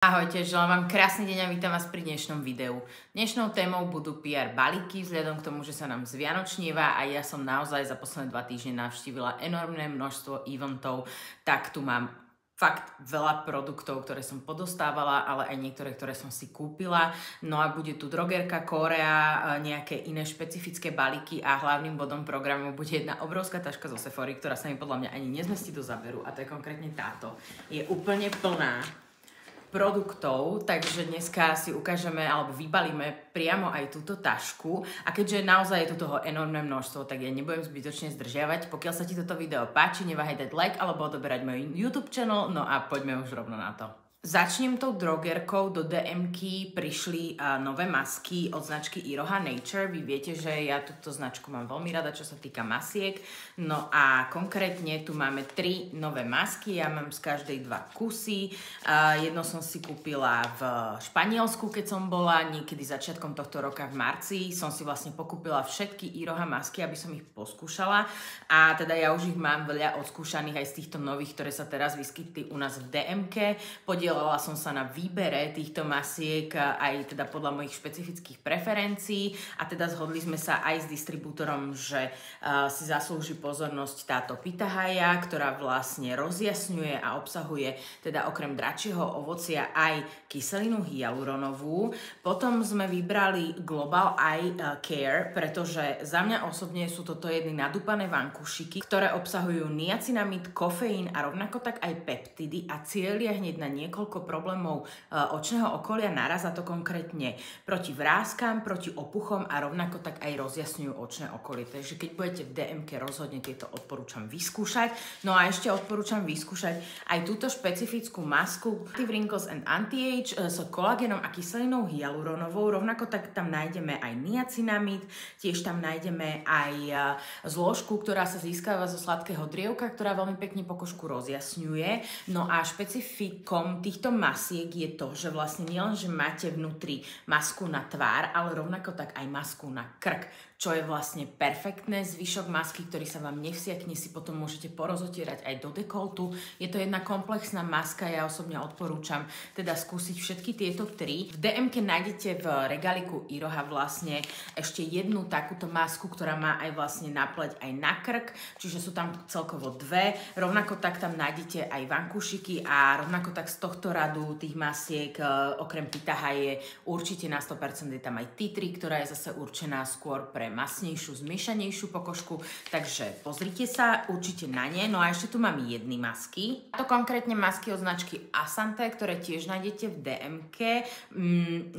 Ahojte, želám vám krásny deň a vítam vás pri dnešnom videu. Dnešnou témou budú PR balíky, vzhľadom k tomu, že sa nám zvianočnieva a ja som naozaj za posledné 2 týždne navštívila enormné množstvo eventov, tak tu mám fakt veľa produktov, ktoré som podostávala, ale aj niektoré, ktoré som si kúpila. No a bude tu drogerka Korea, nejaké iné špecifické balíky a hlavným bodom programu bude jedna obrovská taška zo Sephory, ktorá sa mi podľa mňa ani nezmestí do záberu a to je konkrétne táto. Je úplne plná produktov, takže dneska si ukážeme alebo vybalíme priamo aj túto tašku a keďže naozaj je tu toho enormné množstvo, tak ja nebudem zbytočne zdržiavať. Pokiaľ sa ti toto video páči, neváhaj dať like alebo odoberať môj YouTube channel, no a poďme už rovno na to. Začnem tou drogerkou. Do DM-ky prišli nové masky od značky Iroha Nature. Vy viete, že ja túto značku mám veľmi rada, čo sa týka masiek. No a konkrétne tu máme 3 nové masky. Ja mám z každej 2 kusy. Jedno som si kúpila v Španielsku, keď som bola niekedy začiatkom tohto roka v marci. Som si vlastne pokúpila všetky Iroha masky, aby som ich poskúšala. A teda ja už ich mám veľa odskúšaných aj z týchto nových, ktoré sa teraz vyskytli u nás v DM-ke. Podielala som sa na výbere týchto masiek aj teda podľa mojich špecifických preferencií a teda zhodli sme sa aj s distribútorom, že si zaslúži pozornosť táto pitahaya, ktorá vlastne rozjasňuje a obsahuje teda okrem dračieho ovocia aj kyselinu hyaluronovú. Potom sme vybrali Global Eye Care, pretože za mňa osobne sú toto jedny nadúpané vankušiky, ktoré obsahujú niacinamid, kofeín a rovnako tak aj peptidy a cieľia hneď na niekoľko problémov očného okolia naraz, a to konkrétne proti vráskam, proti opuchom a rovnako tak aj rozjasňujú očné okolie. Takže keď budete v DM-ke, rozhodne tieto odporúčam vyskúšať. No a ešte odporúčam vyskúšať aj túto špecifickú masku Active Wrinkles and Anti-Age s kolagénom a kyselinou hyaluronovou. Rovnako tak tam nájdeme aj niacinamid, tiež tam nájdeme aj zložku, ktorá sa získava zo sladkého drievka, ktorá veľmi pekne pokožku rozjasňuje. No a špecifikom týchto masiek je to, že vlastne nielen, že máte vnútri masku na tvár, ale rovnako tak aj masku na krk, čo je vlastne perfektné. Zvyšok masky, ktorý sa vám nevsiakne, si potom môžete porozotierať aj do dekoltu. Je to jedna komplexná maska, ja osobne odporúčam teda skúsiť všetky tieto 3. V DM-ke nájdete v regáliku Iroha vlastne ešte jednu takúto masku, ktorá má aj vlastne na pleť aj na krk, čiže sú tam celkovo 2. Rovnako tak tam nájdete aj vankušiky a rovnako tak z tohto radu tých masiek okrem pitahaye určite na 100% je tam aj tea tree, ktorá je zase určená skôr pre masnejšiu, zmiešanejšiu pokožku, takže pozrite sa určite na ne. No a ešte tu mám jedny masky. To konkrétne masky od značky Asante, ktoré tiež nájdete v DM-ke.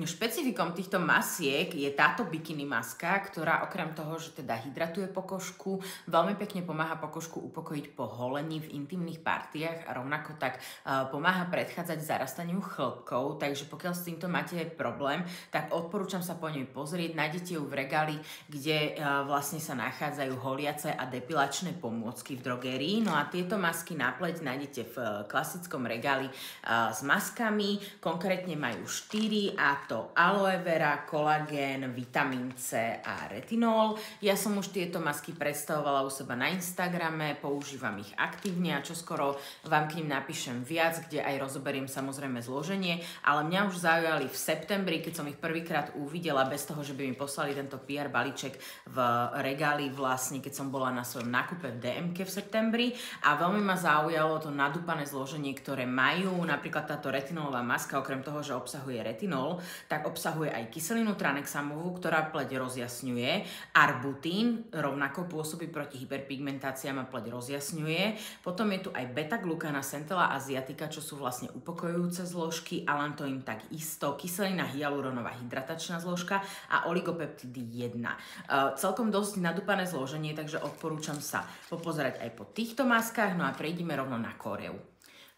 Špecifikom týchto masiek je táto bikini maska, ktorá okrem toho, že teda hydratuje pokožku, veľmi pekne pomáha pokožku upokojiť po holení v intimných partiách a rovnako tak pomáha predchádzať zarastaniu chlpkov, takže pokiaľ s týmto máte problém, tak odporúčam sa po nej pozrieť. Nájdete ju v regáli, kde vlastne sa nachádzajú holiace a depilačné pomôcky v drogérii. No a tieto masky na pleť nájdete v klasickom regáli s maskami. Konkrétne majú 4 a to aloe vera, kolagén, vitamín C a retinol. Ja som už tieto masky predstavovala u seba na Instagrame, používam ich aktívne a čoskoro vám k nim napíšem viac, kde aj rozoberiem samozrejme zloženie, ale mňa už zaujali v septembri, keď som ich prvýkrát uvidela bez toho, že by mi poslali tento PR balíček v regáli vlastne, keď som bola na svojom nákupe v DM-ke v septembri a veľmi ma zaujalo to nadúpané zloženie, ktoré majú. Napríklad táto retinolová maska, okrem toho, že obsahuje retinol, tak obsahuje aj kyselinu tranexamovú, ktorá pleť rozjasňuje. Arbutín rovnako pôsobí proti hyperpigmentáciám a pleť rozjasňuje. Potom je tu aj beta-glukana Centella asiatica, čo sú vlastne upokojujúce zložky, a len to im tak isto. Kyselina hyaluronová hydratačná zložka a oligopeptidy 1. Celkom dosť nadúpané zloženie, takže odporúčam sa popozerať aj po týchto maskách. No a prejdeme rovno na Koreu.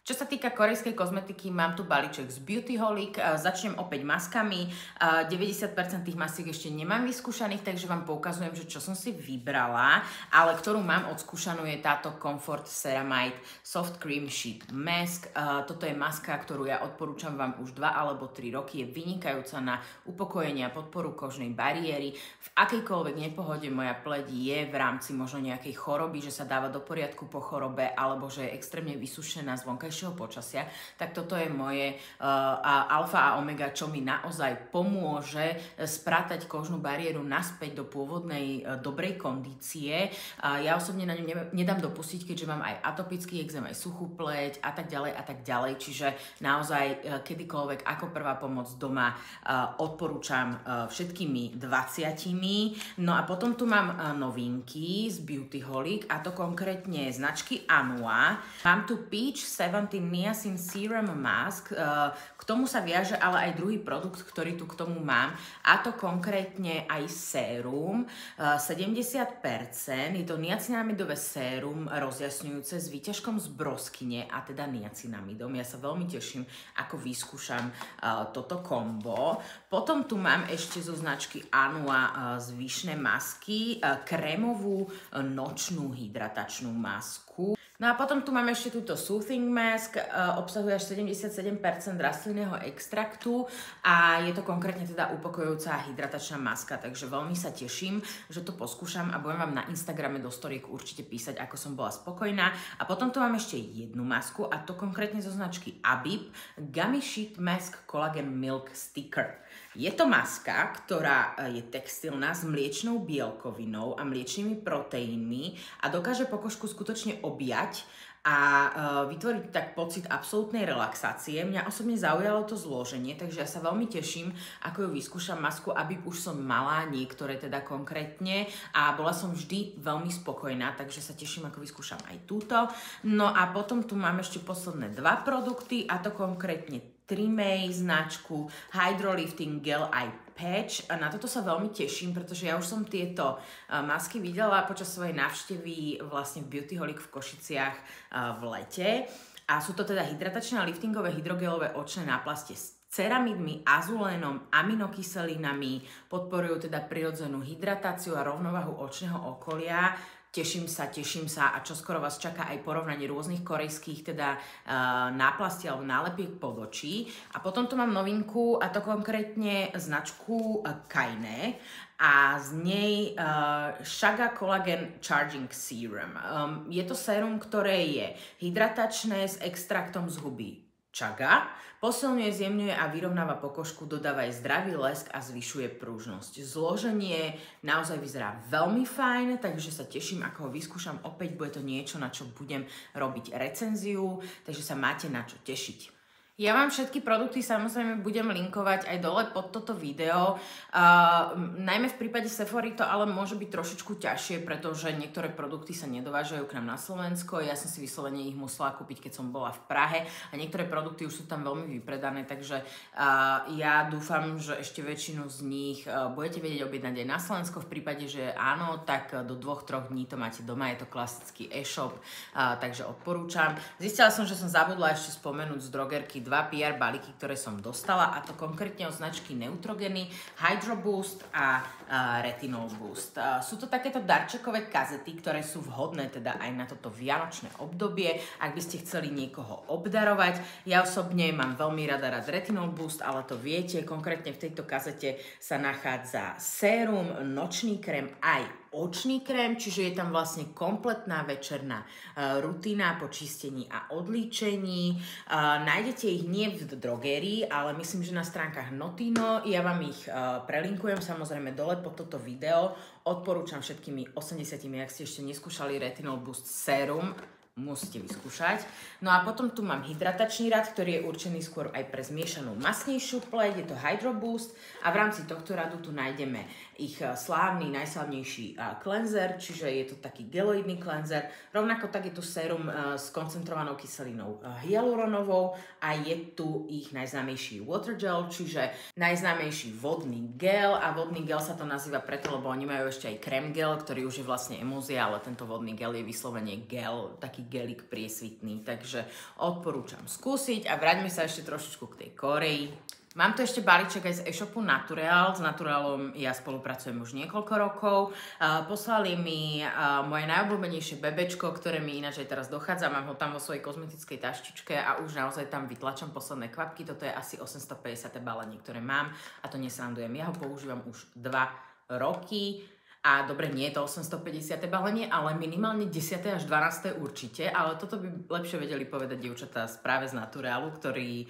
Čo sa týka korejskej kozmetiky, mám tu balíček z Beautyholic. Začnem opäť maskami. 90% tých masiek ešte nemám vyskúšaných, takže vám poukazujem, že čo som si vybrala, ale ktorú mám odskúšanú je táto Comfort Ceramide Soft Cream Sheet Mask. Toto je maska, ktorú ja odporúčam vám už 2 alebo 3 roky. Je vynikajúca na upokojenie a podporu kožnej bariéry. V akejkoľvek nepohode moja pleť je v rámci možno nejakej choroby, že sa dáva do poriadku po chorobe alebo že je extrémne vysušená z vonkajšieho vonkajšieho počasia, tak toto je moje alfa a omega, čo mi naozaj pomôže sprátať kožnú bariéru naspäť do pôvodnej dobrej kondície. Ja osobne na ňu nedám dopustiť, keďže mám aj atopický ekzém, aj suchú pleť a tak ďalej, čiže naozaj kedykoľvek ako prvá pomoc doma odporúčam všetkými 20. No a potom tu mám novinky z Beautyholic, a to konkrétne značky Anua. Mám tu Peach 17 Niacin Serum Mask, k tomu sa viaže ale aj druhý produkt, ktorý tu k tomu mám, a to konkrétne aj sérum 70%, je to niacinamidové sérum rozjasňujúce s výťažkom z broskyne a teda niacinamidom. Ja sa veľmi teším, ako vyskúšam toto kombo. Potom tu mám ešte zo značky Anua zvyšné masky, krémovú nočnú hydratačnú masku. No a potom tu máme ešte túto Soothing Mask, obsahuje až 77% rastlinného extraktu a je to konkrétne teda upokojujúca hydratačná maska, takže veľmi sa teším, že to poskúšam a budem vám na Instagrame do storiek určite písať, ako som bola spokojná. A potom tu mám ešte jednu masku, a to konkrétne zo značky Abib Gummy Sheet Mask Collagen Milk Sticker. Je to maska, ktorá je textilná s mliečnou bielkovinou a mliečnými proteínmi a dokáže pokožku skutočne objať a vytvoriť tak pocit absolútnej relaxácie. Mňa osobne zaujalo to zloženie, takže ja sa veľmi teším, ako ju vyskúšam masku, aby už som mala niektoré teda konkrétne a bola som vždy veľmi spokojná, takže sa teším, ako vyskúšam aj túto. No a potom tu mám ešte posledné dva produkty, a to konkrétne Trimay značku Hydrolifting Gel Eye Patch. A na toto sa veľmi teším, pretože ja už som tieto masky videla počas svojej návštevy vlastne v Beautyholic v Košiciach v lete. A sú to teda hydratačné a liftingové hydrogelové očné náplastie s ceramidmi, azulénom, aminokyselinami, podporujú teda prirodzenú hydratáciu a rovnováhu očného okolia. Teším sa a čoskoro vás čaká aj porovnanie rôznych korejských teda náplastí alebo nálepiek pod očí. A potom tu mám novinku, a to konkrétne značku Kaine a z nej Chaga Collagen Charging Serum. Je to sérum, ktoré je hydratačné s extraktom z huby chaga, posilňuje, zjemňuje a vyrovnáva pokožku, dodáva jej zdravý lesk a zvyšuje pružnosť. Zloženie naozaj vyzerá veľmi fajn, takže sa teším, ako ho vyskúšam. Opäť bude to niečo, na čo budem robiť recenziu, takže sa máte na čo tešiť. Ja vám všetky produkty samozrejme budem linkovať aj dole pod toto video. Najmä v prípade Sephory to ale môže byť trošičku ťažšie, pretože niektoré produkty sa nedovážajú k nám na Slovensko. Ja som si vyslovene ich musela kúpiť, keď som bola v Prahe, a niektoré produkty už sú tam veľmi vypredané, takže ja dúfam, že ešte väčšinu z nich budete vedieť objednať aj na Slovensko. V prípade, že áno, tak do 2-3 dní to máte doma. Je to klasický e-shop, takže odporúčam. Zistila som, že som zabudla ešte spomenúť z drogerky dva PR balíky, ktoré som dostala, a to konkrétne od značky Neutrogeny, Hydro Boost a Retinol Boost. Sú to takéto darčekové kazety, ktoré sú vhodné teda aj na toto vianočné obdobie, ak by ste chceli niekoho obdarovať. Ja osobne mám veľmi rád Retinol Boost, ale to viete, konkrétne v tejto kazete sa nachádza sérum, nočný krém aj očný krém, čiže je tam vlastne kompletná večerná rutina po čistení a odlíčení. Nájdete ich nie v drogérii, ale myslím, že na stránkach Notino. Ja vám ich prelinkujem samozrejme dole pod toto video. Odporúčam všetkými 80, ak ste ešte neskúšali Retinol Boost sérum, musíte vyskúšať. No a potom tu mám hydratačný rad, ktorý je určený skôr aj pre zmiešanú masnejšiu pleť, je to Hydro Boost, a v rámci tohto radu tu nájdeme ich slávny, najslávnejší cleanser, čiže je to taký geloidný cleanser. Rovnako tak je tu sérum s koncentrovanou kyselinou hyaluronovou a je tu ich najznámejší water gel, čiže najznámejší vodný gel, a vodný gel sa to nazýva preto, lebo oni majú ešte aj krém gel, ktorý už je vlastne emúzia, ale tento vodný gel je vyslovene gel, taký gelik priesvitný, takže odporúčam skúsiť. A vráťme sa ešte trošičku k tej Koreji. Mám tu ešte balíček aj z e-shopu Natural. S Naturalom ja spolupracujem už niekoľko rokov. Poslali mi moje najobľúbenejšie bebečko, ktoré mi ináč aj teraz dochádza. Mám ho tam vo svojej kozmetickej taštičke a už naozaj tam vytlačam posledné kvapky. Toto je asi 850 balení, ktoré mám, a to nesrandujem. Ja ho používam už 2 roky. A dobre, nie je to 850. balenie, ale minimálne 10. až 12. určite, ale toto by lepšie vedeli povedať dievčatá práve z Naturálu, ktorý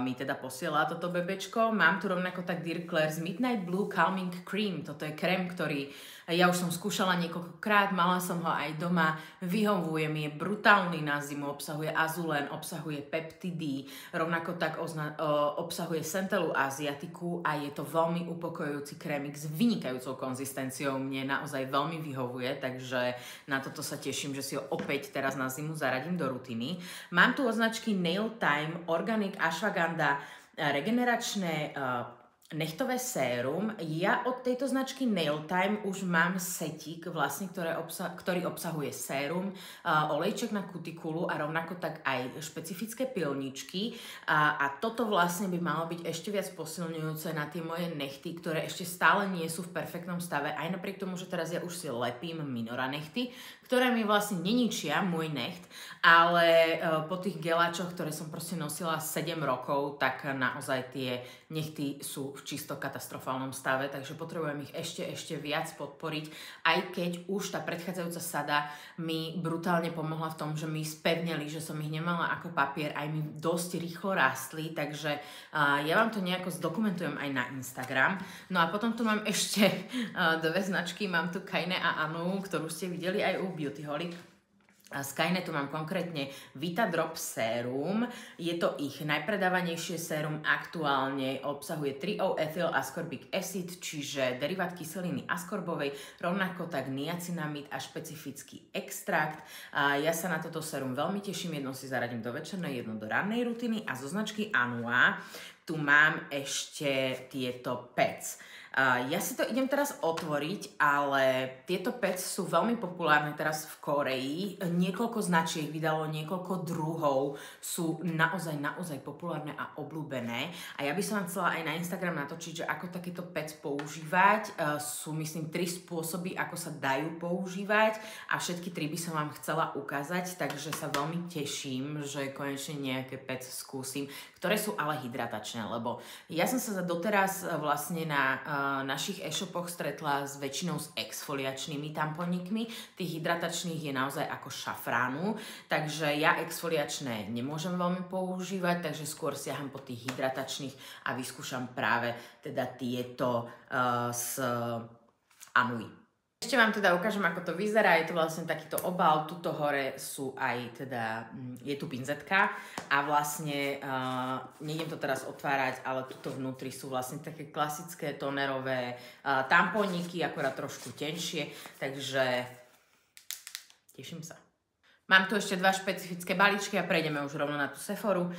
mi teda posiela toto bebečko. Mám tu rovnako tak Dear Claire's Midnight Blue Calming Cream. Toto je krém, ktorý ja už som skúšala niekoľkokrát, mala som ho aj doma, vyhovuje mi, je brutálny na zimu, obsahuje azulén, obsahuje peptidy, rovnako tak obsahuje centelu asiatiku a je to veľmi upokojujúci krémik s vynikajúcou konzistenciou, mne naozaj veľmi vyhovuje, takže na toto sa teším, že si ho opäť teraz na zimu zaradím do rutiny. Mám tu označky Nail Time, Organic Ashwagandha, regeneračné nechtové sérum. Ja od tejto značky Nail Time už mám setík, vlastne, ktorý obsahuje sérum, olejček na kutikulu a rovnako tak aj špecifické pilničky. A toto vlastne by malo byť ešte viac posilňujúce na tie moje nechty, ktoré ešte stále nie sú v perfektnom stave, aj napriek tomu, že teraz ja už si lepím Minora nechty, ktoré mi vlastne neničia môj necht, ale po tých geláčoch, ktoré som proste nosila 7 rokov, tak naozaj tie nechty sú v čisto katastrofálnom stave, takže potrebujem ich ešte viac podporiť, aj keď už tá predchádzajúca sada mi brutálne pomohla v tom, že mi spevnili, že som ich nemala ako papier, aj mi dosť rýchlo rástli, takže ja vám to nejako zdokumentujem aj na Instagram. No a potom tu mám ešte dve značky, mám tu Kaine a Anu, ktorú ste videli aj u Beautyholic. Z Kaine tu mám konkrétne Vita Drop Sérum. Je to ich najpredávanejšie sérum, aktuálne obsahuje 3-O-ethyl ascorbic acid, čiže derivát kyseliny askorbovej, rovnako tak niacinamid a špecifický extrakt. Ja sa na toto sérum veľmi teším, jedno si zaradím do večernej, jedno do rannej rutiny a zo značky Anua tu mám ešte tieto PEC. Ja si to idem teraz otvoriť, ale tieto PEC sú veľmi populárne teraz v Koreji. Niekoľko značiek vydalo, niekoľko druhov sú naozaj populárne a obľúbené. A ja by som vám chcela aj na Instagram natočiť, že ako takéto PEC používať. Sú, myslím, 3 spôsoby, ako sa dajú používať a všetky 3 by som vám chcela ukázať, takže sa veľmi teším, že konečne nejaké PEC skúsim, ktoré sú ale hydratačné, lebo ja som sa doteraz vlastne na našich e-shopoch stretla s väčšinou s exfoliačnými tamponikmi. Tých hydratačných je naozaj ako šafránu, takže ja exfoliačné nemôžem veľmi používať, takže skôr siaham po tých hydratačných a vyskúšam práve teda tieto z Anui. Ešte vám teda ukážem, ako to vyzerá. Je to vlastne takýto obal. Tuto hore sú aj teda, je tu pinzetka a vlastne nejdem to teraz otvárať, ale tuto vnútri sú vlastne také klasické tonerové tampóniky, akorát trošku tenšie, takže teším sa. Mám tu ešte 2 špecifické balíčky a prejdeme už rovno na tú Sephoru.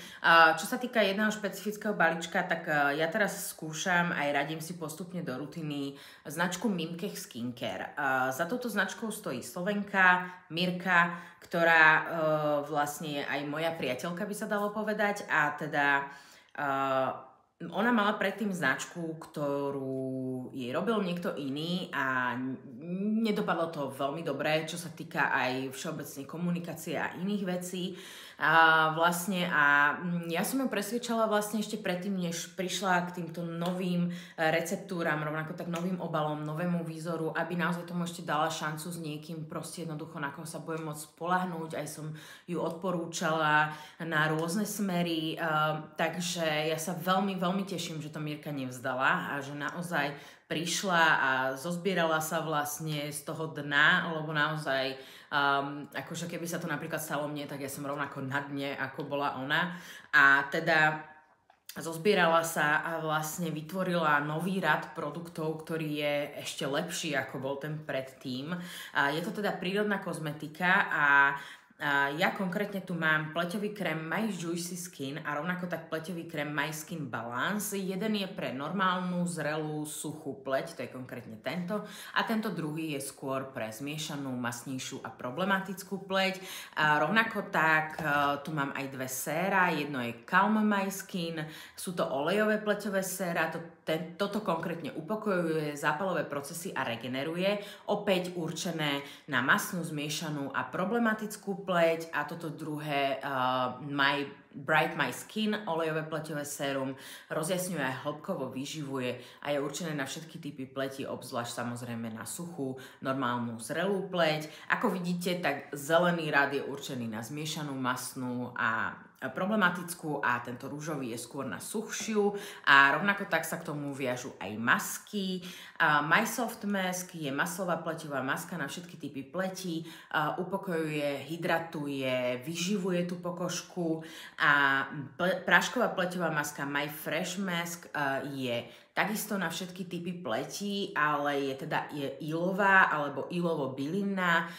Čo sa týka jedného špecifického balíčka, tak ja teraz skúšam aj radím si postupne do rutiny značku Mimkech Skincare. Za touto značkou stojí Slovenka Mirka, ktorá vlastne je aj moja priateľka, by sa dalo povedať. A teda ona mala predtým značku, ktorú jej robil niekto iný a nedopadlo to veľmi dobre, čo sa týka aj všeobecnej komunikácie a iných vecí. A ja som ju presvedčala vlastne ešte predtým, než prišla k týmto novým receptúram, rovnako tak novým obalom, novému výzoru, aby naozaj tomu ešte dala šancu s niekým, proste jednoducho, na koho sa budem môcť spoľahnúť. Aj som ju odporúčala na rôzne smery, takže ja sa veľmi teším, že to Mirka nevzdala a že naozaj prišla a zozbierala sa vlastne z toho dna, lebo naozaj akože keby sa to napríklad stalo mne, tak ja som rovnako na dne, ako bola ona. A teda zozbierala sa a vlastne vytvorila nový rad produktov, ktorý je ešte lepší, ako bol ten predtým. Je to teda prírodná kozmetika a ja konkrétne tu mám pleťový krém My Juicy Skin a rovnako tak pleťový krém My Skin Balance. Jeden je pre normálnu, zrelú, suchú pleť, to je konkrétne tento. A tento druhý je skôr pre zmiešanú, masnejšiu a problematickú pleť. A rovnako tak tu mám aj 2 séra. Jedno je Calm My Skin, sú to olejové pleťové séra. Toto konkrétne upokojuje zápalové procesy a regeneruje. Opäť určené na masnú, zmiešanú a problematickú pleť a toto druhé My Bright My Skin, olejové pleťové sérum, rozjasňuje a hĺbkovo vyživuje a je určené na všetky typy pleti, obzvlášť samozrejme na suchú, normálnu zrelú pleť. Ako vidíte, tak zelený rád je určený na zmiešanú masnú a problematickú a tento rúžový je skôr na suchšiu a rovnako tak sa k tomu viažu aj masky. My Soft Mask je maslová pleťová maska na všetky typy pleti, upokojuje, hydratuje, vyživuje tú pokožku a prášková pleťová maska My Fresh Mask je takisto na všetky typy pleti, ale je ilová alebo ilovo-bylinná.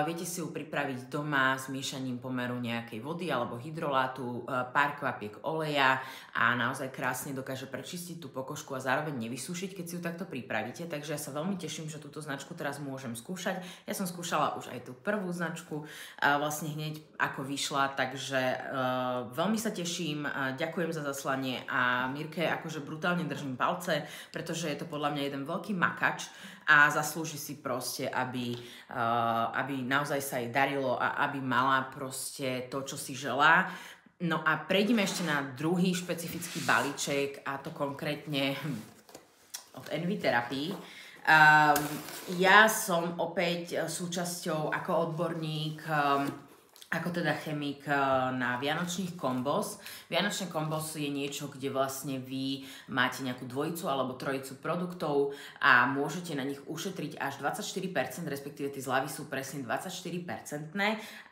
Viete si ju pripraviť doma s miešaním pomeru nejakej vody alebo hydrolátu, pár kvapiek oleja a naozaj krásne dokáže prečistiť tú pokožku a zároveň nevysúšiť, keď si ju takto pripravíte. Takže ja sa veľmi teším, že túto značku teraz môžem skúšať. Ja som skúšala už aj tú prvú značku, vlastne hneď ako vyšla, takže veľmi sa teším, ďakujem za zaslanie a Mirke akože brutálne držím palce, pretože je to podľa mňa jeden veľký makač a zaslúži si proste, aby naozaj sa jej darilo a aby mala proste to, čo si želá. No a prejdeme ešte na druhý špecifický balíček a to konkrétne od Envy Therapy. Ja som opäť súčasťou ako odborník, ako teda chemik na Vianočných kombos. Vianočné kombos je niečo, kde vlastne vy máte nejakú dvojicu alebo trojicu produktov a môžete na nich ušetriť až 24%, respektíve tie zľavy sú presne 24%.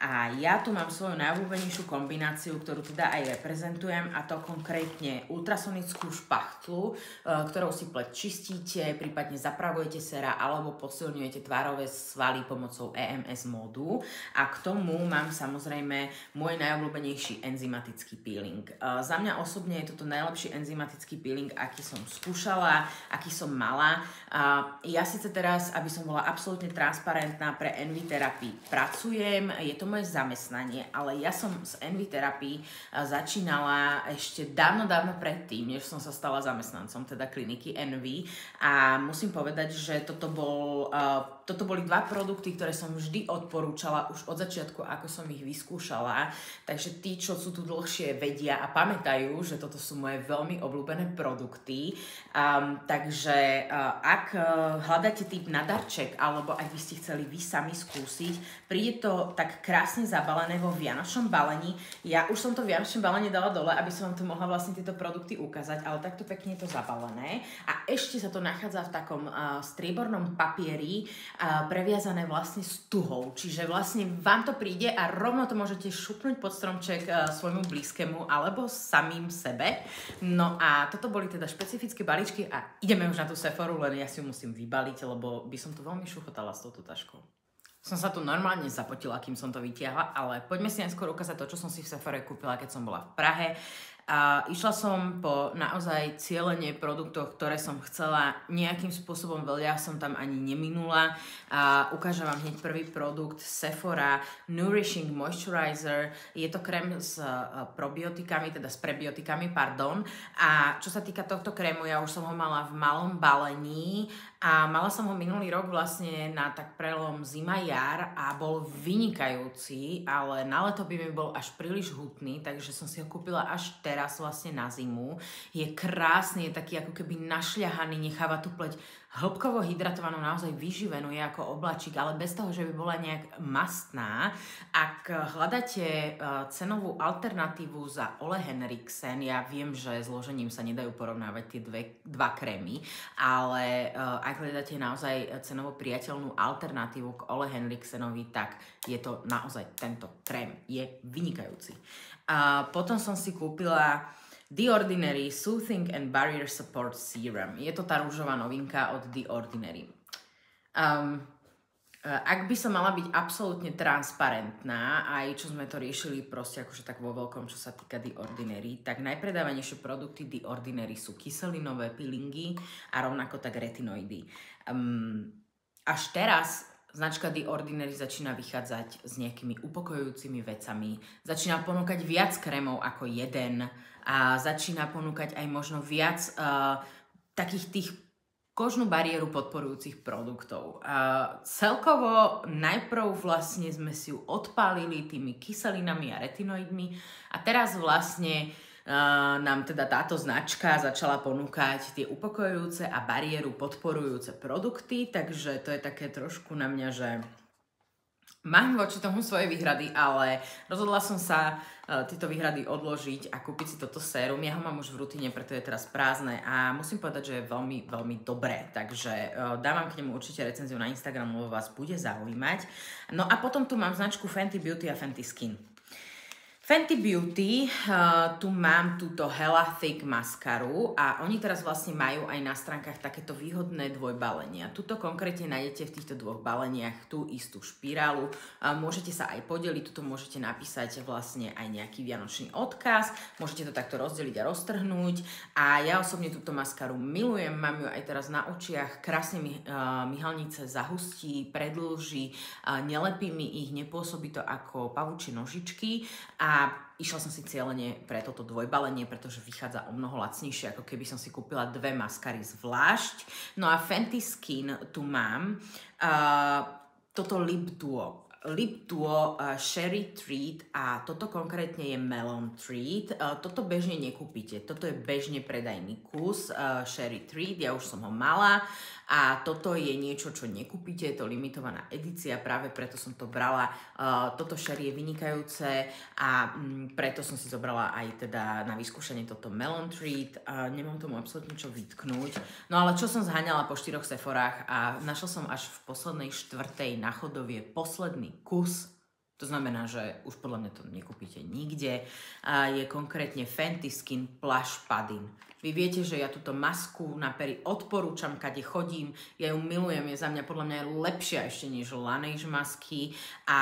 A ja tu mám svoju najobľúbenejšiu kombináciu, ktorú teda aj reprezentujem, a to konkrétne ultrasonickú špachtlu, ktorou si pleť čistíte, prípadne zapravujete sera alebo posilňujete tvárové svaly pomocou EMS módu. A k tomu mám samozrejme môj najobľúbenejší enzymatický peeling. Za mňa osobne je toto najlepší enzymatický peeling, aký som skúšala, aký som mala. Ja síce teraz, aby som bola absolútne transparentná, pre Envy Therapy pracujem, je to moje zamestnanie, ale ja som s Envy Therapy začínala ešte dávno predtým, než som sa stala zamestnancom teda kliniky Envy, a musím povedať, že toto boli dva produkty, ktoré som vždy odporúčala už od začiatku, ako som ich vyskúšala. Takže tí, čo sú tu dlhšie, vedia a pamätajú, že toto sú moje veľmi obľúbené produkty. Takže ak hľadáte typ na darček, alebo ak by ste chceli vy sami skúsiť, príde to tak krásne zabalené vo vianočnom balení. Ja už som to vianočné balenie dala dole, aby som vám tu mohla vlastne tieto produkty ukázať, ale takto pekne je to zabalené. A ešte sa to nachádza v takom striebornom papieri, previazané vlastne s tuhou. Čiže vlastne vám to príde a rovno to môžete šupnúť pod stromček svojmu blízkemu alebo samým sebe. No a toto boli teda špecifické balíčky a ideme už na tú Sephoru, len ja si ju musím vybaliť, lebo by som tu veľmi šuchotala s touto taškou. Som sa tu normálne zapotila, kým som to vytiahla, ale poďme si najskôr ukázať to, čo som si v Sephore kúpila, keď som bola v Prahe. Išla som po naozaj cielene produktoch, ktoré som chcela. Nejakým spôsobom veľa som tam ani neminula. Ukážem vám hneď prvý produkt Sephora Nourishing Moisturizer. Je to krém s probiotikami, teda s prebiotikami, pardon. A čo sa týka tohto krému, ja už som ho mala v malom balení a mala som ho minulý rok vlastne na tak prelom zima-jar a bol vynikajúci, ale na leto by mi bol až príliš hutný, takže som si ho kúpila až teraz vlastne na zimu. Je krásny, je taký ako keby našľahaný, necháva tú pleť hĺbkovo hydratovanú, naozaj vyživenú, je ako oblačík, ale bez toho, že by bola nejak mastná. Ak hľadáte cenovú alternatívu za Ole Henriksen, ja viem, že zložením sa nedajú porovnávať tie dva krémy, ale ak hľadáte naozaj cenovo priateľnú alternatívu k Ole Henriksenovi, tak je to naozaj tento krém. Je vynikajúci. Potom som si kúpila The Ordinary Soothing and Barrier Support Serum. Je to tá rúžová novinka od The Ordinary. Ak by som mala byť absolútne transparentná, aj čo sme to riešili proste akože tak vo veľkom, čo sa týka The Ordinary, tak najpredávanejšie produkty The Ordinary sú kyselinové peelingy a rovnako tak retinoidy. Až teraz značka The Ordinary začína vychádzať s nejakými upokojujúcimi vecami, začína ponúkať viac krémov ako jeden a začína ponúkať aj možno viac takých tých kožnú bariéru podporujúcich produktov. Celkovo najprv vlastne sme si ju odpálili tými kyselinami a retinoidmi a teraz vlastne nám teda táto značka začala ponúkať tie upokojujúce a bariéru podporujúce produkty, takže to je také trošku na mňa, že mám voči tomu svoje výhrady, ale rozhodla som sa tieto výhrady odložiť a kúpiť si toto sérum. Ja ho mám už v rutine, preto je teraz prázdne a musím povedať, že je veľmi, veľmi dobré. Takže dávam k nemu určite recenziu na Instagram, lebo vás bude zaujímať. No a potom tu mám značku Fenty Beauty a Fenty Skin. Fenty Beauty, tu mám túto Hella Thick maskaru a oni teraz vlastne majú aj na stránkach takéto výhodné dvojbalenia. Tuto konkrétne nájdete v týchto dvoch baleniach tú istú špirálu. Môžete sa aj podeliť, tuto môžete napísať vlastne aj nejaký vianočný odkaz, môžete to takto rozdeliť a roztrhnúť a ja osobne túto maskaru milujem, mám ju aj teraz na očiach, krásne mi myhalnice zahustí, predĺží, nelepí mi ich, nepôsobí to ako pavučie nožičky a išla som si cieľene pre toto dvojbalenie, pretože vychádza o mnoho lacnejšie, ako keby som si kúpila dve maskary zvlášť. No a Fenty Skin tu mám toto Lip Duo. Lip Duo Cherry Treat a toto konkrétne je Melon Treat. Toto bežne nekúpite. Toto je bežne predajný kus Cherry Treat. Ja už som ho mala a toto je niečo, čo nekúpite. Je to limitovaná edícia, práve preto som to brala. Toto Cherry je vynikajúce a preto som si zobrala aj teda na vyskúšanie toto Melon Treat. Nemám tomu absolútne čo vytknúť. No ale čo som zháňala po 4 Sephorách a našla som až v poslednej 4. na chodovie posledný kus, to znamená, že už podľa mňa to nekúpite nikde, je konkrétne Fenty Skin Plush Padding. Vy viete, že ja túto masku na pery odporúčam, kade chodím, ja ju milujem, je za mňa podľa mňa lepšia ešte než Laneige masky a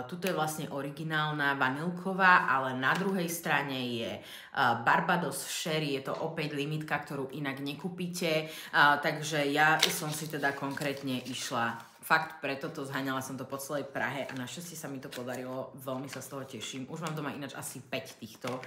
tuto je vlastne originálna vanilková, ale na druhej strane je Barbados Sherry, je to opäť limitka, ktorú inak nekúpite, takže ja som si teda konkrétne išla fakt preto to zháňala som to po celej Prahe a našťastie sa mi to podarilo, veľmi sa z toho teším. Už mám doma ináč asi 5 týchto,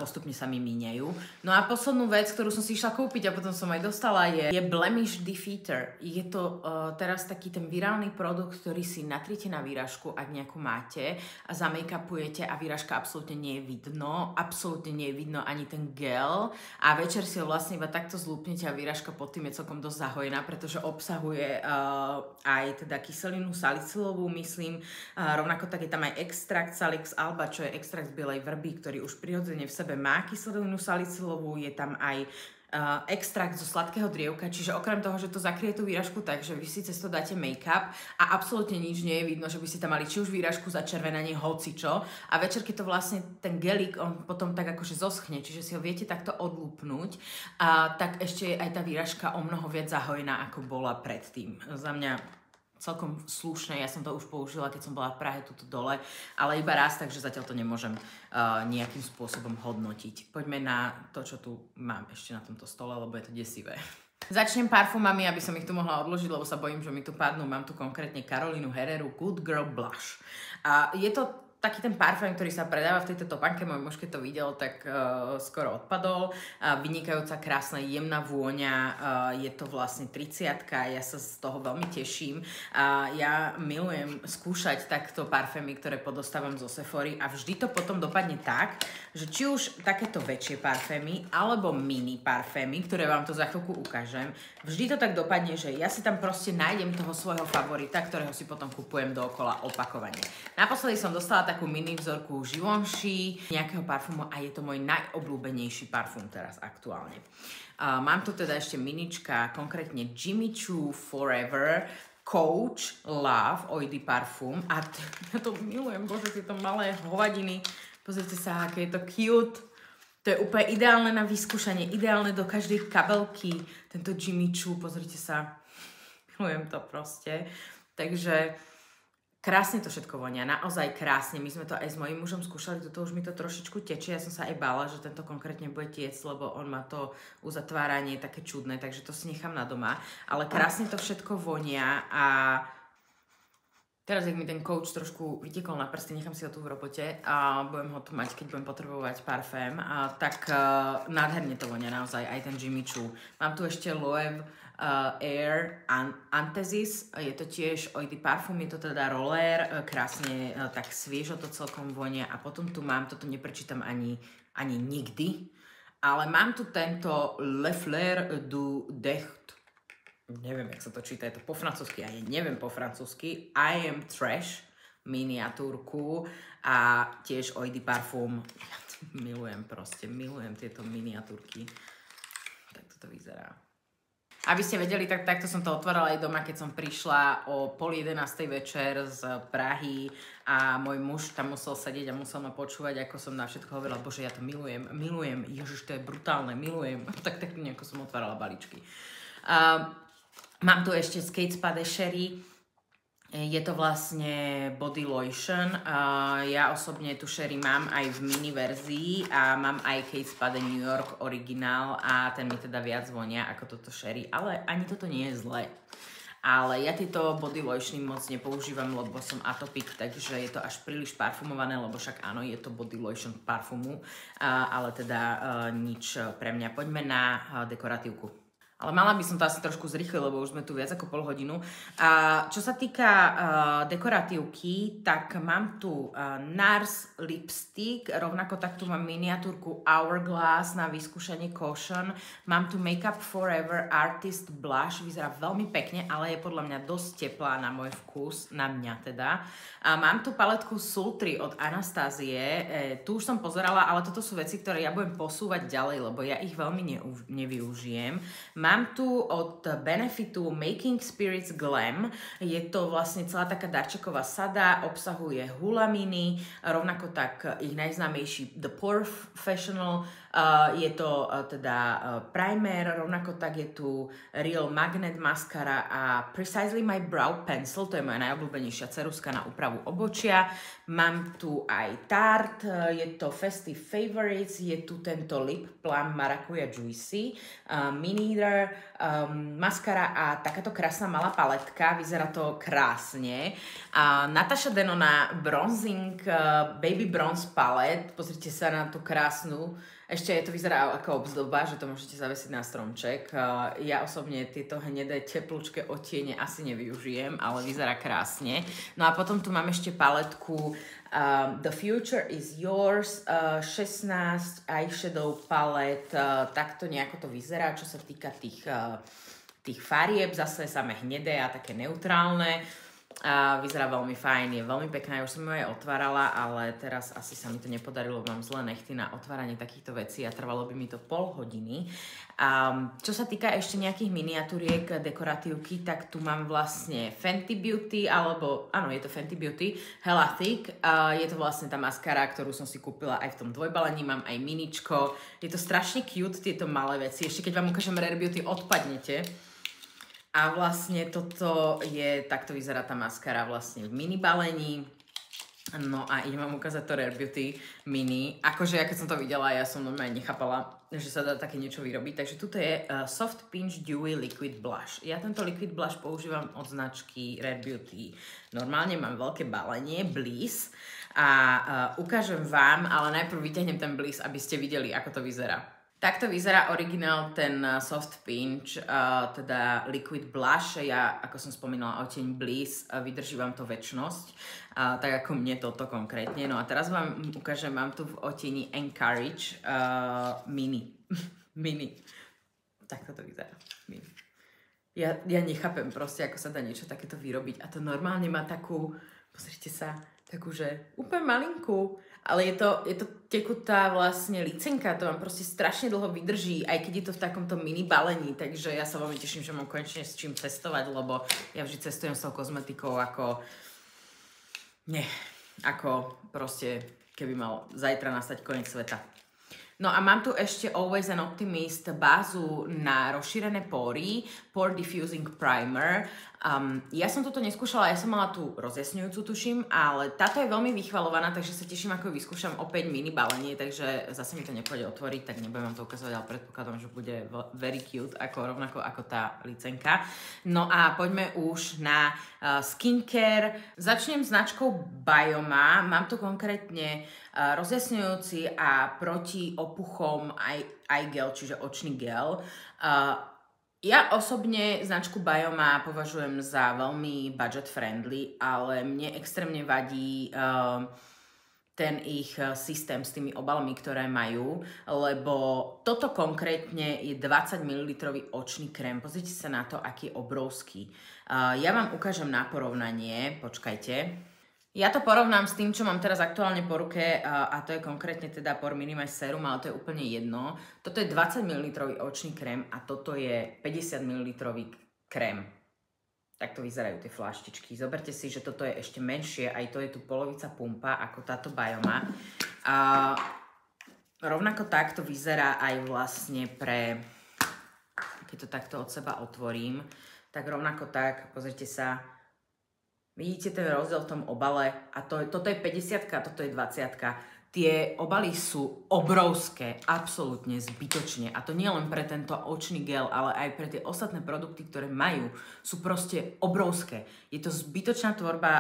postupne sa mi míňajú. No a poslednú vec, ktorú som si išla kúpiť a potom som aj dostala, je Blemish Defeater. Je to teraz taký ten virálny produkt, ktorý si natriete na výražku, ak nejakú máte a zamake-upujete a výražka absolútne nie je vidno. Absolútne nie je vidno ani ten gel a večer si ho vlastne iba takto zlúpnete a výražka pod tým je celkom dosť zahojená, pretože obsahuje aj teda kyselinu salicylovú, myslím. Rovnako tak je tam aj extrakt Salix alba, čo je extrakt z bielej vrby, ktorý už prirodzene v sebe má kyselinu salicylovú. Je tam aj extrakt zo sladkého drievka, čiže okrem toho, že to zakrie tú výražku tak, že vy si cez to dáte make-up a absolútne nič nie je vidno, že by ste tam mali či už výražku, začervenanie, hocičo a večer, keď to vlastne ten gelík, on potom tak akože zoschne, čiže si ho viete takto odlúpnúť a tak ešte je aj tá výražka o mnoho viac zahojená, ako bola predtým. Za mňa celkom slušné, ja som to už použila, keď som bola v Prahe tuto dole, ale iba raz, takže zatiaľ to nemôžem nejakým spôsobom hodnotiť. Poďme na to, čo tu mám ešte na tomto stole, lebo je to desivé. Začnem parfumami, aby som ich tu mohla odložiť, lebo sa bojím, že mi tu padnú. Mám tu konkrétne Carolinu Herreru Good Girl Blush. A je to taký ten parfém, ktorý sa predáva v tejto topanke, môj muž keď to videl, tak skoro odpadol. Vynikajúca, krásna, jemná vôňa, je to vlastne 30-ka, ja sa z toho veľmi teším. Ja milujem skúšať takto parfémy, ktoré podostávam zo Sephory a vždy to potom dopadne tak, že či už takéto väčšie parfémy, alebo mini parfémy, ktoré vám to za chvíľku ukážem, vždy to tak dopadne, že ja si tam proste nájdem toho svojho favorita, ktorého si potom kupujem dookola opakovane. Naposledy som dostala takú mini vzorku Givenchy, nejakého parfumu a je to môj najobľúbenejší parfum teraz aktuálne. Mám tu teda ešte minička, konkrétne Jimmy Choo Forever Coach Love Oily Parfum a ja to milujem, bože, tieto malé hovadiny, pozrite sa, aké je to cute. To je úplne ideálne na vyskúšanie, ideálne do každej kabelky, tento Jimmy Choo, pozrite sa, milujem to proste. Takže krásne to všetko vonia, naozaj krásne. My sme to aj s mojím mužom skúšali, toto už mi to trošičku tečie. Ja som sa aj bála, že tento konkrétne bude tiecť, lebo on má to uzatváranie také čudné, takže to si nechám na doma. Ale krásne to všetko vonia a Teraz, jak mi ten coach trošku vytekol na prsty, nechám si ho tu v robote a budem ho tu mať, keď budem potrebovať parfém, tak nádherne to vonia naozaj, aj ten Jimmy Choo. Mám tu ešte Loewe Air Anthesis, je to tiež Eau de Parfum, je to teda roller, krásne tak sviežo to celkom vonia. A potom tu mám, toto neprečítam ani nikdy, ale mám tu tento Le Fleur du Decht. Neviem, jak sa to číta, je to po francúzsky, ja neviem po francúzsky. I Am Trash, miniatúrku a tiež Eau de Parfum. Ja to milujem tieto miniatúrky. Tak toto vyzerá. Aby ste vedeli, takto som to otvárala aj doma, keď som prišla o 10:30 večer z Prahy a môj muž tam musel sedieť a musel ma počúvať, ako som na všetko hovorila, bože, ja to milujem, ježiš, to je brutálne, milujem. Tak nejako som otvárala balíčky. Mám tu ešte Kate Spade Sherry, je to vlastne body lotion, ja osobne tu Sherry mám aj v mini verzii a mám aj Kate Spade New York originál a ten mi teda viac vonia ako toto Sherry, ale ani toto nie je zlé. Ale ja tieto body lotiony moc nepoužívam, lebo som atopik, takže je to až príliš parfumované, lebo však áno, je to body lotion parfumu, ale teda nič pre mňa. Poďme na dekoratívku. Ale mala by som to asi trošku zrýchliť, lebo už sme tu viac ako pol hodinu. Čo sa týka dekoratívky, tak mám tu NARS lipstick, rovnako tak tu mám miniatúrku Hourglass na vyskúšanie caution. Mám tu Makeup Forever Artist Blush, vyzerá veľmi pekne, ale je podľa mňa dosť teplá na môj vkus, na mňa teda. Mám tu paletku Sultry od Anastázie, tu už som pozerala, ale toto sú veci, ktoré ja budem posúvať ďalej, lebo ja ich veľmi nevyužijem. Mám tu od Benefitu Making Spirits Glam, je to vlastne celá taká darčeková sada, obsahuje hulaminy, rovnako tak ich najznámejší The Professional, je to teda primer, rovnako tak je tu Real Magnet Mascara a Precisely My Brow Pencil, to je moja najobľúbenejšia ceruska na úpravu obočia. Mám tu aj Tarte, je to Festive Favorites, je tu tento Lip Plum Maracuja Juicy, Mineater, maskara a takáto krásna malá paletka, vyzerá to krásne. Natasha Denona Bronzing Baby Bronze Palette, pozrite sa na tú krásnu. Ešte to vyzerá ako obzdoba, že to môžete zavesiť na stromček. Ja osobne tieto hnedé teplúčke odtiene asi nevyužijem, ale vyzerá krásne. No a potom tu mám ešte paletku The Future is Yours, 16 eyeshadow palet, takto nejako to vyzerá, čo sa týka tých farieb, zase samé hnedé a také neutrálne. Vyzerá veľmi fajn, je veľmi pekná, ja už som ju aj otvárala, ale teraz asi sa mi to nepodarilo, mám zlé nechty na otváranie takýchto vecí a trvalo by mi to pol hodiny. Čo sa týka ešte nejakých miniatúriek dekoratívky, tak tu mám vlastne Fenty Beauty, alebo áno, je to Fenty Beauty, Hella Thick, je to vlastne tá maskara, ktorú som si kúpila aj v tom dvojbalení, mám aj miničko, je to strašne cute, tieto malé veci, ešte keď vám ukážem Rare Beauty, odpadnete. A vlastne toto je, takto vyzerá tá maskara vlastne v mini balení. No a idem vám ukázať to Rare Beauty mini. Akože ja keď som to videla, ja som normálne nechápala, že sa dá také niečo vyrobiť. Takže tuto je Soft Pinch Dewy Liquid Blush. Ja tento Liquid Blush používam od značky Rare Beauty. Normálne mám veľké balenie, Bliss. A ukážem vám, ale najprv vyťahnem ten Bliss, aby ste videli, ako to vyzerá. Takto vyzerá originál ten Soft Pinch, teda Liquid Blush. Ja, ako som spomínala, oteň Bliss, vydrží vám to večnosť, tak ako mne toto konkrétne. No a teraz vám ukážem, mám tu v oteni Encourage Mini. Mini. Takto to vyzerá. Mini. Ja nechápem proste, ako sa dá niečo takéto vyrobiť. A to normálne má takú, pozrite sa, takú, že úplne malinkú. Ale je to tekutá vlastne licenka, to vám proste strašne dlho vydrží, aj keď je to v takomto mini balení, takže ja sa veľmi teším, že mám konečne s čím cestovať, lebo ja vždy cestujem s tou kozmetikou ako proste, keby mal zajtra nastať koniec sveta. No a mám tu ešte Always an Optimist bázu na rozšírené pory, Pore Diffusing Primer. Ja som toto neskúšala, ja som mala tú rozjasňujúcu, tuším, ale táto je veľmi vychvalovaná, takže sa teším, ako ju vyskúšam opäť mini balenie, takže zase mi to nepôjde otvoriť, tak nebudem vám to ukazovať, ale predpokladám, že bude very cute, rovnako ako tá licenka. No a poďme už na skincare. Začnem značkou Bioma, mám tu konkrétne rozjasňujúci a proti opuchom eye gel, čiže očný gel. Ja osobne značku Bioma považujem za veľmi budget friendly, ale mne extrémne vadí ten ich systém s tými obalmi, ktoré majú, lebo toto konkrétne je 20 ml očný krém. Pozrite sa na to, aký je obrovský. Ja vám ukážem na porovnanie, počkajte. Ja to porovnám s tým, čo mám teraz aktuálne po ruke a to je konkrétne teda Pore Minimize Serum, ale to je úplne jedno. Toto je 20 ml očný krém a toto je 50 ml krém. Takto vyzerajú tie fľaštičky. Zoberte si, že toto je ešte menšie, aj to je tu polovica pumpa ako táto Bioma. Rovnako takto vyzerá aj vlastne keď to takto od seba otvorím, tak rovnako tak, pozrite sa, vidíte ten rozdiel v tom obale a toto je 50-ka a toto je 20-ka. Tie obaly sú obrovské, absolútne zbytočne. A to nie len pre tento očný gel, ale aj pre tie ostatné produkty, ktoré majú, sú proste obrovské. Je to zbytočná tvorba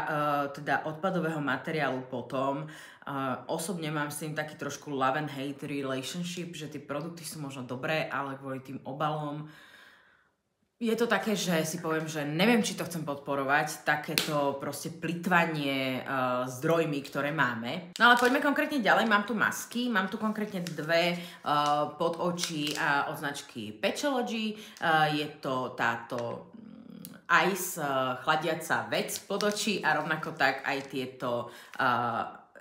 teda odpadového materiálu potom. Osobne mám s tým taký trošku love and hate relationship, že tie produkty sú možno dobré, ale kvôli tým obalom je to také, že si poviem, že neviem, či to chcem podporovať, takéto proste plytvanie zdrojmi, ktoré máme. No ale poďme konkrétne ďalej, mám tu masky, mám tu konkrétne dve pod oči od značky Patchology. Je to táto Ice chladiaca vec pod oči a rovnako tak aj tieto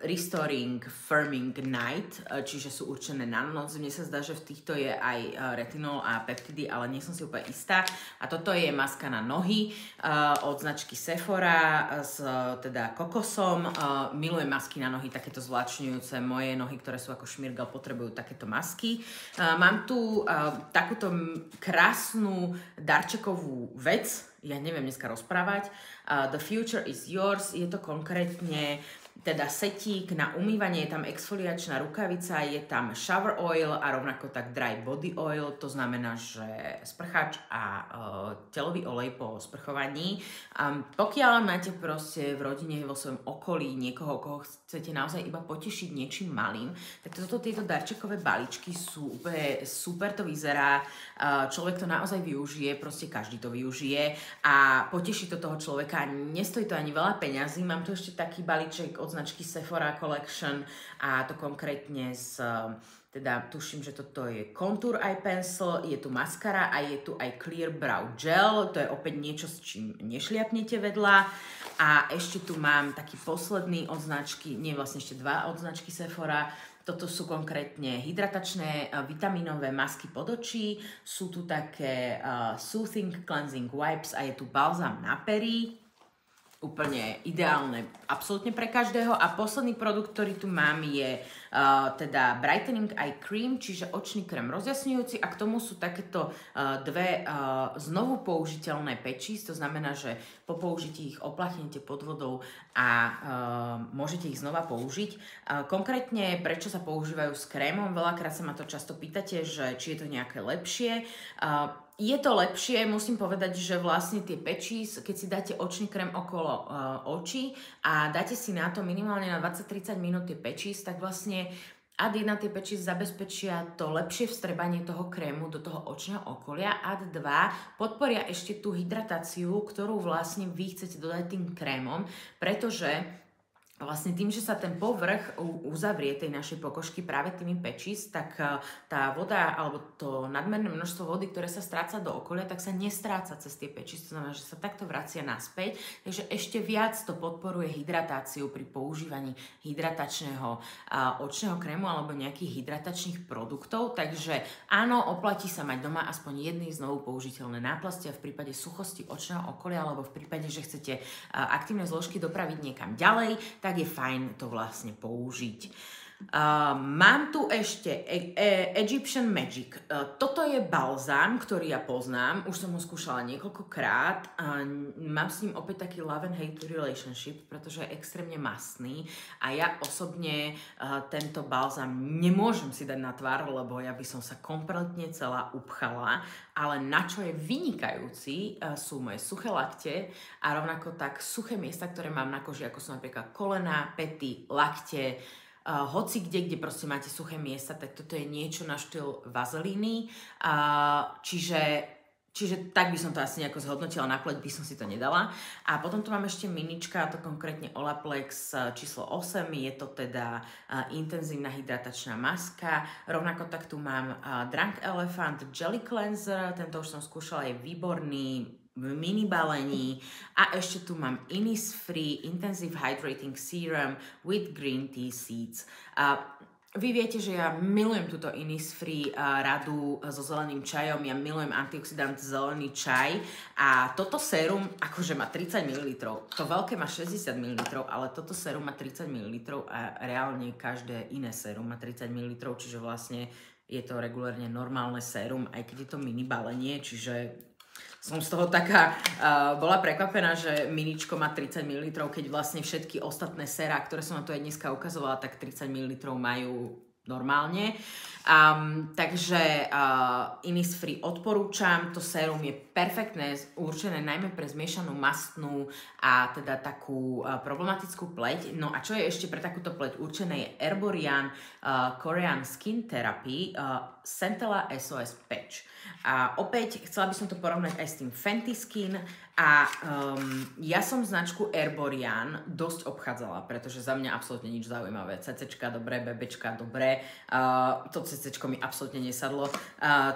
Restoring Firming Night, čiže sú určené na noc. Mne sa zdá, že v týchto je aj retinol a peptidy, ale nie som si úplne istá. A toto je maska na nohy od značky Sephora s teda kokosom. Milujem masky na nohy, takéto zvláčňujúce. Moje nohy, ktoré sú ako šmirgel, potrebujú takéto masky. Mám tu takúto krásnu darčekovú vec. Ja neviem dneska rozprávať. The Future is Yours. Je to konkrétne teda setík na umývanie, je tam exfoliačná rukavica, je tam shower oil a rovnako tak dry body oil, to znamená, že sprchač a telový olej po sprchovaní. Pokiaľ máte proste v rodine, vo svojom okolí niekoho, koho chcete naozaj iba potešiť niečím malým, tak tieto darčekové balíčky sú úplne super, to vyzerá, človek to naozaj využije, proste každý to využije a poteší to toho človeka, nestojí to ani veľa peňazí. Mám tu ešte taký balíček od značky Sephora Collection a to konkrétne teda tuším, že toto je Contour Eye Pencil, je tu maskara a je tu aj Clear Brow Gel, to je opäť niečo, s čím nešliapnete vedľa. A ešte tu mám taký posledný od značky, nie vlastne ešte dva od značky Sephora. Toto sú konkrétne hydratačné vitamínové masky pod očí, sú tu také Soothing Cleansing Wipes a je tu balzám na pery. Úplne ideálne, absolútne pre každého. A posledný produkt, ktorý tu mám, je teda Brightening Eye Cream, čiže očný krém rozjasňujúci a k tomu sú takéto dve znovu použiteľné pečís, to znamená, že po použití ich oplatnete pod vodou a môžete ich znova použiť. Konkrétne, prečo sa používajú s krémom, veľakrát sa ma to často pýtate, že či je to nejaké lepšie. Je to lepšie, musím povedať, že vlastne tie pečís, keď si dáte očný krém okolo očí a dáte si na to minimálne na 20-30 minút tie pečís, tak vlastne ad 1 tie pečís zabezpečia to lepšie vstrebanie toho krému do toho očného okolia, ad 2 podporia ešte tú hydratáciu, ktorú vlastne vy chcete dodať tým krémom, pretože vlastne tým, že sa ten povrch uzavrie tej našej pokožky práve tými pečís, tak tá voda alebo to nadmerné množstvo vody, ktoré sa stráca do okolia, tak sa nestráca cez tie pečís, to znamená, že sa takto vracia naspäť, takže ešte viac to podporuje hydratáciu pri používaní hydratačného očného krému alebo nejakých hydratačných produktov, takže áno, oplatí sa mať doma aspoň jedny znovu použiteľné náplastia v prípade suchosti očného okolia alebo v prípade, že chcete aktívne zložky dopraviť niekam ďalej, tak je fajn to vlastne použiť. Mám tu ešte Egyptian Magic. Toto je balzám, ktorý ja poznám. Už som ho skúšala niekoľkokrát. Mám s ním opäť taký love and hate relationship, pretože je extrémne mastný. A ja osobne tento balzám nemôžem si dať na tvár, lebo ja by som sa kompletne celá upchala. Ale na čo je vynikajúci, sú moje suché lakte a rovnako tak suché miesta, ktoré mám na koži, ako sú napríklad kolená, päty, lakte, hoci kde proste máte suché miesta, tak toto je niečo na štýl vazelíny, čiže tak by som to asi nejako zhodnotila, na pleť by som si to nedala. A potom tu mám ešte minička, to konkrétne Olaplex číslo 8, je to teda intenzívna hydratačná maska. Rovnako tak tu mám Drunk Elephant Jelly Cleanser, tento už som skúšala, je výborný, v mini balení. A ešte tu mám Innisfree Intensive Hydrating Serum with Green Tea Seeds. Vy viete, že ja milujem túto Innisfree radu so zeleným čajom, ja milujem antioxidant zelený čaj a toto sérum akože má 30 ml, to veľké má 60 ml, ale toto sérum má 30 ml a reálne každé iné sérum má 30 ml, čiže vlastne je to regulárne normálne sérum, aj keď je to mini balenie, čiže som z toho taká bola prekvapená, že miničko má 30 ml, keď vlastne všetky ostatné sérá, ktoré som na to aj dneska ukazovala, tak 30 ml majú normálne. Takže Innisfree odporúčam, to sérum je perfektné, určené najmä pre zmiešanú mastnú a teda takú problematickú pleť. No a čo je ešte pre takúto pleť určené je Erborian Korean Skin Therapy Centella SOS Patch. A opäť chcela by som to porovnať aj s tým Fenty Skin a ja som značku Erborian dosť obchádzala, pretože za mňa absolútne nič zaujímavé. CCčka dobré, BBčka dobré, to CCčko mi absolútne nesadlo,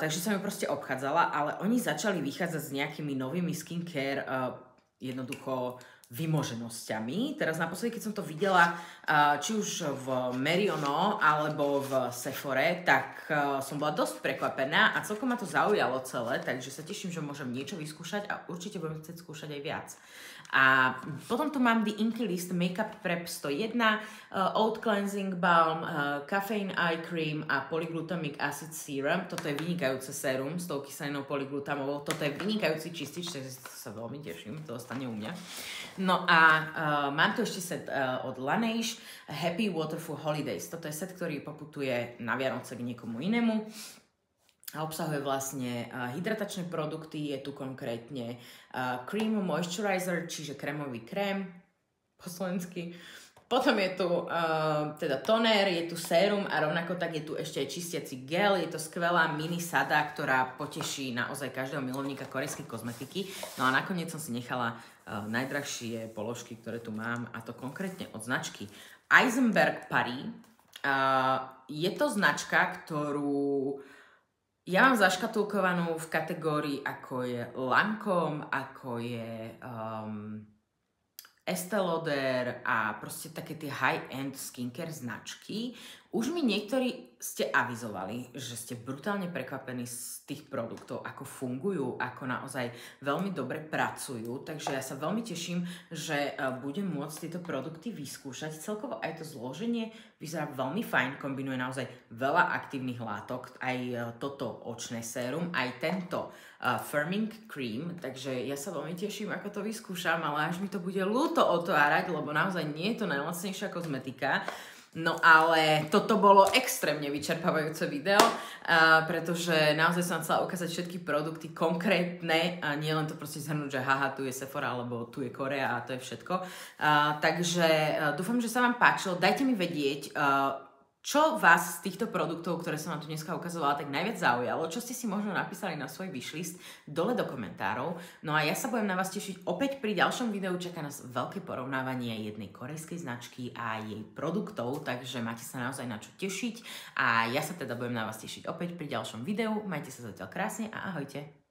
takže som ju proste obchádzala, ale oni začali vychádzať s nejakými novými skincare, jednoducho vymoženosťami. Teraz naposledy, keď som to videla, či už v Meriono alebo v Sephore, tak som bola dosť prekvapená a celkom ma to zaujalo celé, takže sa teším, že môžem niečo vyskúšať a určite budem chcieť skúšať aj viac. A potom tu mám The Inky List Makeup Prep 101, Oat Cleansing Balm, Caffeine Eye Cream a Polyglutamic Acid Serum. Toto je vynikajúce sérum s tou kyselinou polyglutamovou. Toto je vynikajúci čistič, takže sa veľmi teším, to ostane u mňa. No a mám tu ešte set od Laneige Happy Waterful Holidays. Toto je set, ktorý poputuje na Vianoce k niekomu inému. A obsahuje vlastne hydratačné produkty, je tu konkrétne Cream Moisturizer, čiže krémový krém po slovensky. Potom je tu teda toner, je tu sérum a rovnako tak je tu ešte aj čistiaci gel. Je to skvelá mini sada, ktorá poteší naozaj každého milovníka korejskej kozmetiky. No a nakoniec som si nechala najdrahšie položky, ktoré tu mám, a to konkrétne od značky Eisenberg Paris. Je to značka, ktorú ja mám zaškatulkovanú v kategórii ako je Lancome, ako je Estée Lauder a proste také tie high-end skincare značky. Už mi niektorí ste avizovali, že ste brutálne prekvapení z tých produktov, ako fungujú, ako naozaj veľmi dobre pracujú. Takže ja sa veľmi teším, že budem môcť tieto produkty vyskúšať. Celkovo aj to zloženie vyzerá veľmi fajn, kombinuje naozaj veľa aktívnych látok, aj toto očné sérum, aj tento firming cream, takže ja sa veľmi teším, ako to vyskúšam, ale až mi to bude ľúto otvárať, lebo naozaj nie je to najlacnejšia kozmetika. No ale toto bolo extrémne vyčerpávajúce video, pretože naozaj som chcela ukázať všetky produkty konkrétne a nie len to proste zhrnúť, že haha, tu je Sephora alebo tu je Korea a to je všetko. Takže dúfam, že sa vám páčilo. Dajte mi vedieť, čo vás z týchto produktov, ktoré som vám tu dneska ukazovala, tak najviac zaujalo, čo ste si možno napísali na svoj wishlist dole do komentárov. No a ja sa budem na vás tešiť opäť pri ďalšom videu. Čaká nás veľké porovnávanie jednej korejskej značky a jej produktov, takže máte sa naozaj na čo tešiť. A ja sa teda budem na vás tešiť opäť pri ďalšom videu. Majte sa zatiaľ krásne a ahojte.